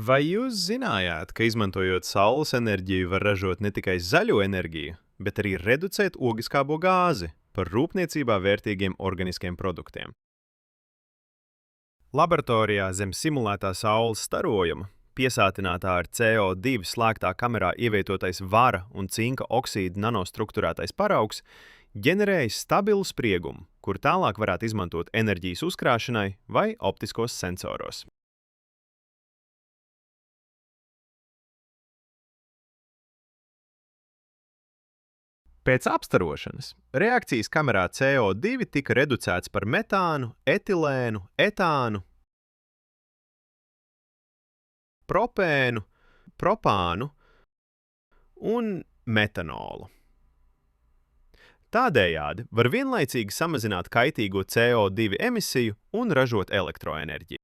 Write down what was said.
Vai jūs zinājāt, ka izmantojot saules enerģiju var ražot ne tikai zaļo enerģiju, bet arī reducēt ogliskābo gāzi par rūpniecībā vērtīgiem organiskiem produktiem? Laboratorijā zem simulētā saules starojuma, piesātinātā ar CO2 slēgtā kamerā ievietotais vara un cinka oksīda nanostrukturētais paraugs, ģenerēja stabilu spriegumu, kur tālāk varētu izmantot enerģijas uzkrāšanai vai optiskos sensoros. Pēc apstarošanas reakcijas kamerā CO2 tika reducēts par metānu, etilēnu, etānu, propēnu, propānu un metanolu. Tādējādi var vienlaicīgi samazināt kaitīgo CO2 emisiju un ražot elektroenerģiju.